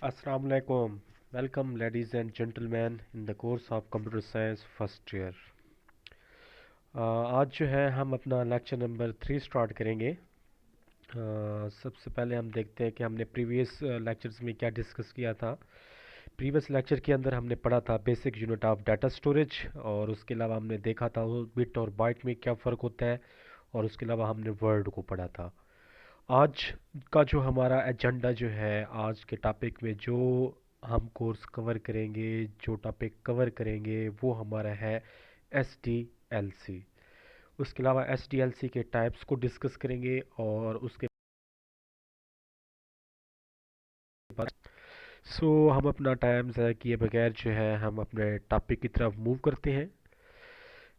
Assalamu alaikum. Welcome, ladies and gentlemen, in the course of Computer Science first year. आज जो है हम अपना लेक्चर नंबर 3 स्टार्ट करेंगे। सबसे पहले हम देखते हैं कि हमने प्रीवियस लेक्चर्स में क्या डिस्कस किया था। प्रीवियस लेक्चर के अंदर हमने पढ़ा था basic unit of data storage, और उसके अलावा हमने देखा था वो बिट और बाइट में क्या फ़र्क होता है, और उसके अलावा हमने वर्ड को पढ़ा था। आज का जो हमारा एजेंडा जो है, आज के टॉपिक में जो हम कोर्स कवर करेंगे, जो टॉपिक कवर करेंगे वो हमारा है एस डी एल सी। उसके अलावा एस डी एल सी के टाइप्स को डिस्कस करेंगे, और उसके बाद हम अपना टाइम ज़ाया किए बगैर जो है हम अपने टॉपिक की तरफ मूव करते हैं।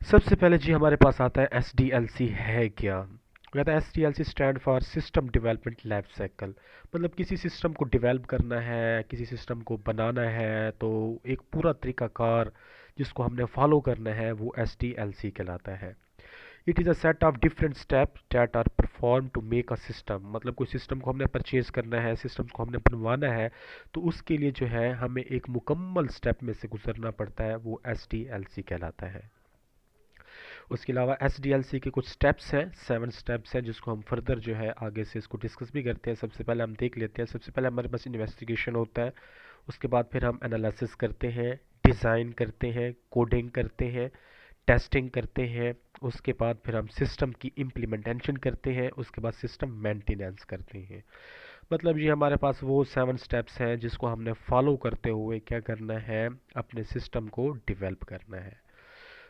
सबसे पहले जी हमारे पास आता है एस डी एल सी है क्या। कहता है S D L C stand for system development life cycle. मतलब किसी सिस्टम को डेवलप करना है, किसी सिस्टम को बनाना है, तो एक पूरा तरीक़ाकार जिसको हमने फॉलो करना है वो एस डी एल सी कहलाता है। It is a set of different steps that are perform to make a system. मतलब कोई सिस्टम को हमने परचेज़ करना है, सिस्टम को हमने बनवाना है, तो उसके लिए जो है हमें एक मुकम्मल स्टेप में से गुजरना पड़ता है, वो एस डी एल सी कहलाता है। उसके अलावा एस डी एल सी के कुछ स्टेप्स हैं, 7 स्टेप्स हैं, जिसको हम फर्दर जो है आगे से इसको डिस्कस भी करते हैं। सबसे पहले हम देख लेते हैं। सबसे पहले हमारे पास इन्वेस्टिगेशन होता है, उसके बाद फिर हम एनालिसिस करते हैं, डिज़ाइन करते हैं, कोडिंग करते हैं, टेस्टिंग करते हैं, उसके बाद फिर हम सिस्टम की इम्प्लीमेंटेशन करते हैं, उसके बाद सिस्टम मेंटेनेंस करते हैं। मतलब ये हमारे पास वो 7 स्टेप्स हैं जिसको हमने फॉलो करते हुए क्या करना है, अपने सिस्टम को डेवलप करना है।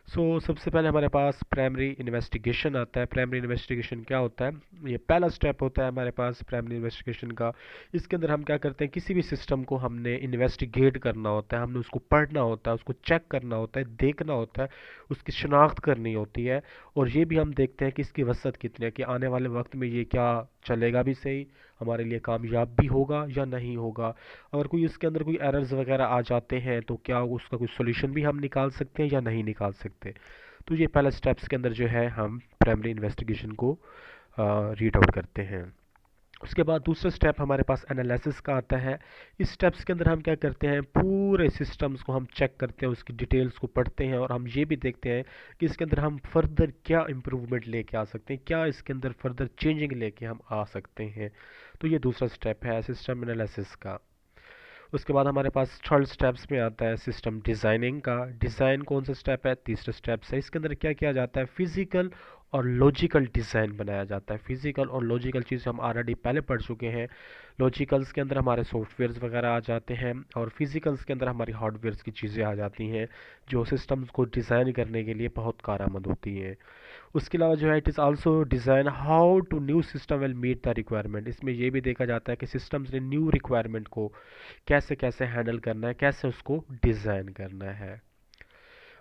सबसे पहले हमारे पास प्राइमरी इन्वेस्टिगेशन आता है। प्राइमरी इन्वेस्टिगेशन क्या होता है? ये पहला स्टेप होता है हमारे पास प्राइमरी इन्वेस्टिगेशन का। इसके अंदर हम क्या करते हैं, किसी भी सिस्टम को हमने इन्वेस्टिगेट करना होता है, हमने उसको पढ़ना होता है, उसको चेक करना होता है, देखना होता है, उसकी शनाख्त करनी होती है, और ये भी हम देखते हैं कि इसकी वसअत कितनी है, कि आने वाले वक्त में ये क्या चलेगा भी सही, हमारे लिए कामयाब भी होगा या नहीं होगा। अगर कोई इसके अंदर कोई एरर्स वगैरह आ जाते हैं तो क्या उसका कोई सोल्यूशन भी हम निकाल सकते हैं या नहीं निकाल सकते। तो ये पहला स्टेप्स के अंदर जो है हम प्राइमरी इन्वेस्टिगेशन को रीड आउट करते हैं। उसके बाद दूसरा स्टेप हमारे पास एनालिसिस का आता है। इस स्टेप्स के अंदर हम क्या करते हैं, पूरे सिस्टम्स को हम चेक करते हैं, उसकी डिटेल्स को पढ़ते हैं, और हम ये भी देखते हैं कि इसके अंदर हम फर्दर क्या इम्प्रूवमेंट लेके आ सकते हैं, क्या इसके अंदर फर्दर चेंजिंग लेके हम आ सकते हैं। तो ये दूसरा स्टेप है सिस्टम एनालिसिस का। उसके बाद हमारे पास थर्ड स्टेप्स में आता है सिस्टम डिज़ाइनिंग का। डिज़ाइन कौन सा स्टेप है? तीसरा स्टेप्स है। इसके अंदर क्या किया जाता है, फिजिकल और लॉजिकल डिज़ाइन बनाया जाता है। फिजिकल और लॉजिकल चीज़ हम ऑलरेडी पहले पढ़ चुके हैं। लॉजिकल्स के अंदर हमारे सॉफ्टवेयर्स वगैरह आ जाते हैं, और फिजिकल्स के अंदर हमारी हार्डवेयर्स की चीज़ें आ जाती हैं जो सिस्टम्स को डिज़ाइन करने के लिए बहुत कारआमद होती हैं। उसके अलावा जो है it is also design how to new system will meet the requirement. इसमें ये भी देखा जाता है कि सिस्टम्स ने न्यू रिक्वायरमेंट को कैसे कैसे हैंडल करना है, कैसे उसको डिज़ाइन करना है।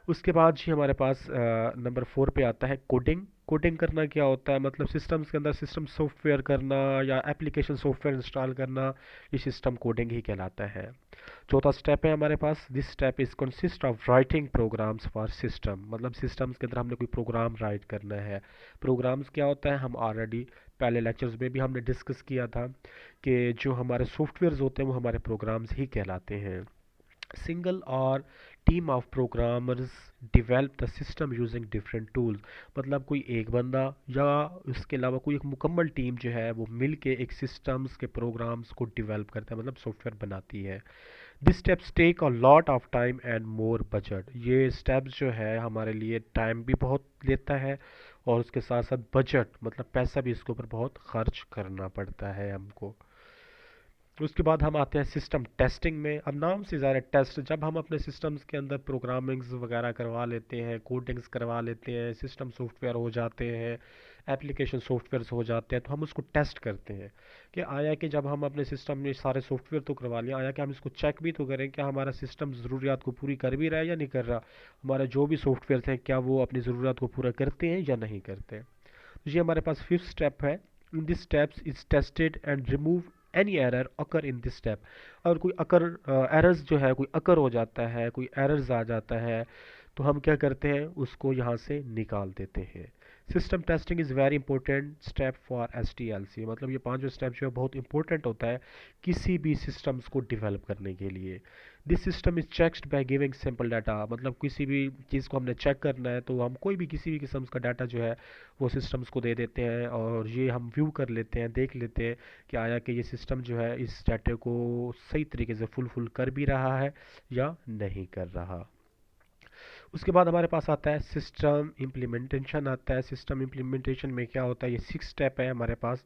उसके बाद जी हमारे पास नंबर 4 पे आता है कोडिंग। कोडिंग करना क्या होता है? मतलब सिस्टम्स के अंदर सिस्टम सॉफ्टवेयर करना या एप्लीकेशन सॉफ्टवेयर इंस्टॉल करना, ये सिस्टम कोडिंग ही कहलाता है। चौथा स्टेप है हमारे पास, this step is consist of writing programs for system. मतलब सिस्टम्स के अंदर हमने कोई प्रोग्राम राइट करना है। प्रोग्राम्स क्या होता है, हम ऑलरेडी पहले लेक्चर्स में भी हमने डिस्कस किया था कि जो हमारे सॉफ्टवेयर्स होते हैं वो हमारे प्रोग्राम्स ही कहलाते हैं। सिंगल और team of programmers develop the system using different tools. मतलब कोई एक बंदा या उसके अलावा कोई एक मुकम्मल टीम जो है वो मिल के एक सिस्टम्स के प्रोग्राम्स को डिवेल्प करता है, मतलब सॉफ्टवेयर बनाती है। This steps take a lot of time and more budget. ये स्टेप्स जो है हमारे लिए टाइम भी बहुत लेता है, और उसके साथ साथ बजट मतलब पैसा भी इसके ऊपर बहुत खर्च करना पड़ता है हमको। उसके बाद हम आते हैं सिस्टम टेस्टिंग में। अब नाम से ज़्यादा टेस्ट, जब हम अपने सिस्टम्स के अंदर प्रोग्रामिंग्स वगैरह करवा लेते हैं, कोडिंग्स करवा लेते हैं, सिस्टम सॉफ्टवेयर हो जाते हैं, एप्लीकेशन सॉफ्टवेयर्स हो जाते हैं, तो हम उसको टेस्ट करते हैं कि आया कि जब हम अपने सिस्टम में सारे सॉफ्टवेयर तो करवा लिया, आया कि हम इसको चेक भी तो करें क्या हमारा सिस्टम ज़रूरियात को पूरी कर भी रहा है या नहीं कर रहा, हमारा जो भी सॉफ्टवेयर हैं क्या वो अपनी ज़रूरियात को पूरा करते हैं या नहीं करते। तो ये हमारे पास फिफ्थ स्टेप है। In this steps is tested and remove any error occur in this step. अगर कोई अकर एरर्स जो है कोई अकर हो जाता है, कोई एरर्स आ जाता है, तो हम क्या करते हैं, उसको यहाँ से निकाल देते हैं। System testing is very important step for SDLC, मतलब ये पांचों स्टेप जो है बहुत इंपॉर्टेंट होता है किसी भी सिस्टम्स को डेवलप करने के लिए। This system is checked by giving simple data, मतलब किसी भी चीज़ को हमने चेक करना है तो हम कोई भी किसी भी किस्म का डाटा जो है वो सिस्टम्स को दे देते हैं, और ये हम व्यू कर लेते हैं, देख लेते हैं कि आया कि ये सिस्टम जो है इस डाटे को सही तरीके से फुलफिल कर भी रहा है या नहीं कर रहा। उसके बाद हमारे पास आता है सिस्टम इम्प्लीमेंटेशन आता है। सिस्टम इम्प्लीमेंटेशन में क्या होता है, ये 6 स्टेप है हमारे पास।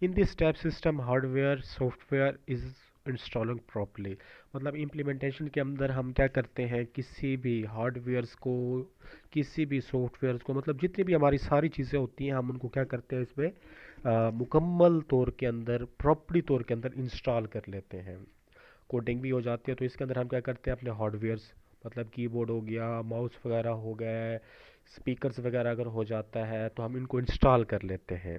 In this step system hardware software is installing properly, मतलब इम्प्लीमेंटेशन के अंदर हम क्या करते हैं, किसी भी हार्डवेयर्स को, किसी भी सॉफ्टवेयर्स को, मतलब जितनी भी हमारी सारी चीज़ें होती हैं हम उनको क्या करते हैं इसमें मुकम्मल तौर के अंदर, प्रॉपरली तौर के अंदर इंस्टॉल कर लेते हैं। कोडिंग भी हो जाती है, तो इसके अंदर हम क्या करते हैं अपने हार्डवेयर्स, मतलब कीबोर्ड हो गया, माउस वगैरह हो गए, स्पीकर्स वगैरह अगर हो जाता है तो हम इनको इंस्टॉल कर लेते हैं।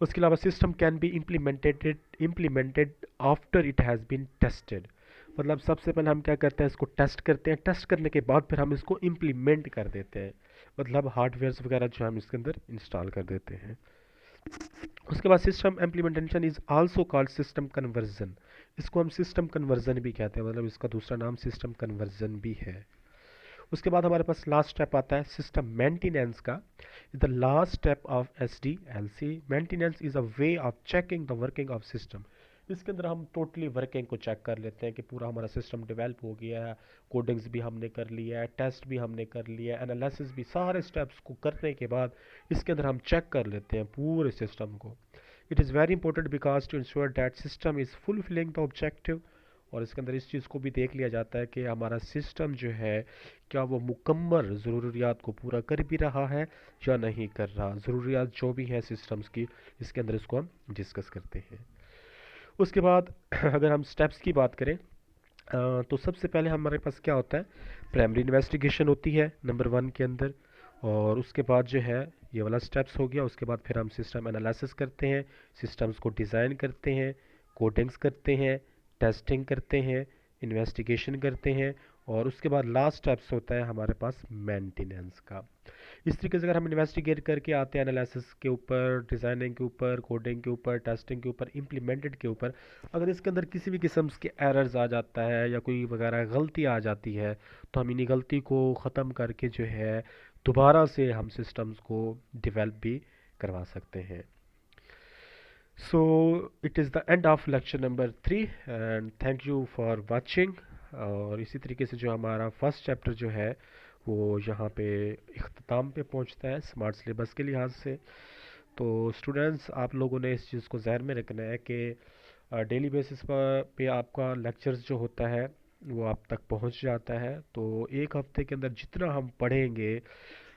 उसके अलावा system can be implemented after it has been tested, मतलब सबसे पहले हम क्या करते हैं इसको टेस्ट करते हैं, टेस्ट करने के बाद फिर हम इसको इम्प्लीमेंट कर देते हैं, मतलब हार्डवेयर्स वगैरह जो हम इसके अंदर इंस्टॉल कर देते हैं। उसके बाद system implementation is also called system conversion, इसको हम सिस्टम कन्वर्जन भी कहते हैं, मतलब इसका दूसरा नाम सिस्टम कन्वर्जन भी है। उसके बाद हमारे पास लास्ट स्टेप आता है सिस्टम मेंटेनेंस का। The last step of SDLC maintenance is a way of checking the working of system, इसके अंदर हम टोटली वर्किंग को चेक कर लेते हैं कि पूरा हमारा सिस्टम डेवलप हो गया है, कोडिंग्स भी हमने कर लिया है, टेस्ट भी हमने कर लिया है, एनालिसिस भी, सारे स्टेप्स को करने के बाद इसके अंदर हम चेक कर लेते हैं पूरे सिस्टम को। It is very important because to ensure that system is fulfilling the objective, और इसके अंदर इस चीज़ को भी देख लिया जाता है कि हमारा सिस्टम जो है क्या वो मुकम्मल ज़रूरियात को पूरा कर भी रहा है या नहीं कर रहा। ज़रूरियात जो भी हैं सिस्टम्स की, इसके अंदर इसको हम डिस्कस करते हैं। उसके बाद अगर हम स्टेप्स की बात करें तो सबसे पहले हमारे पास क्या होता है, प्राइमरी इन्वेस्टिगेशन होती है नंबर 1 के अंदर, और उसके बाद जो है ये वाला स्टेप्स हो गया। उसके बाद फिर हम सिस्टम एनालिसिस करते हैं, सिस्टम्स को डिज़ाइन करते हैं, कोडिंग्स करते हैं, टेस्टिंग करते हैं, इन्वेस्टिगेशन करते हैं, और उसके बाद लास्ट स्टेप्स होता है हमारे पास मेंटेनेंस का। इस तरीके से अगर हम इन्वेस्टिगेट करके आते हैं एनालिसिस के ऊपर, डिज़ाइनिंग के ऊपर, कोडिंग के ऊपर, टेस्टिंग के ऊपर, इम्प्लीमेंटेड के ऊपर, अगर इसके अंदर किसी भी किस्म के एरर्स आ जाता है या कोई वगैरह गलती आ जाती है तो हम इन्हीं गलती को ख़त्म करके जो है दोबारा से हम सिस्टम्स को डेवलप भी करवा सकते हैं। So it is the end of lecture number 3 and thank you for watching. और इसी तरीके से जो हमारा फर्स्ट चैप्टर जो है वो यहाँ पे इख्तिताम पे पहुँचता है स्मार्ट सिलेबस के लिहाज से। तो स्टूडेंट्स, आप लोगों ने इस चीज़ को ज़हन में रखना है कि डेली बेसिस पर पे आपका लेक्चर्स जो होता है वो आप तक पहुंच जाता है, तो एक हफ्ते के अंदर जितना हम पढ़ेंगे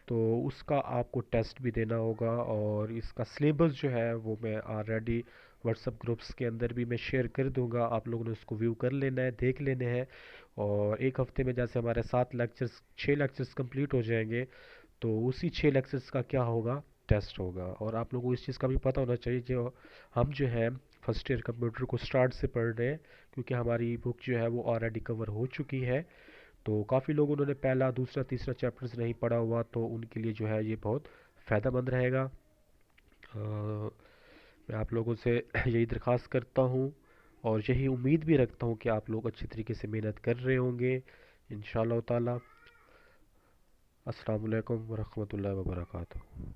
तो उसका आपको टेस्ट भी देना होगा, और इसका सिलेबस जो है वो मैं ऑलरेडी व्हाट्सएप ग्रुप्स के अंदर भी मैं शेयर कर दूंगा, आप लोगों ने उसको व्यू कर लेना है, देख लेने हैं। और एक हफ्ते में जैसे हमारे 6 लेक्चर्स कंप्लीट हो जाएंगे तो उसी 6 लेक्चर्स का क्या होगा, टेस्ट होगा। और आप लोगों को इस चीज़ का भी पता होना चाहिए जो हम जो है फर्स्ट ईयर कंप्यूटर को स्टार्ट से पढ़ रहे हैं, क्योंकि हमारी बुक जो है वो ऑलरेडी कवर हो चुकी है। तो काफ़ी लोग उन्होंने पहला दूसरा तीसरा चैप्टर्स नहीं पढ़ा हुआ, तो उनके लिए जो है ये बहुत फ़ायदेमंद रहेगा। मैं आप लोगों से यही दरख्वास्त करता हूँ और यही उम्मीद भी रखता हूँ कि आप लोग अच्छी तरीके से मेहनत कर रहे होंगे इंशाअल्लाह ताला। अस्सलाम वालेकुम वरहमतुल्लाहि वबरकातुहू।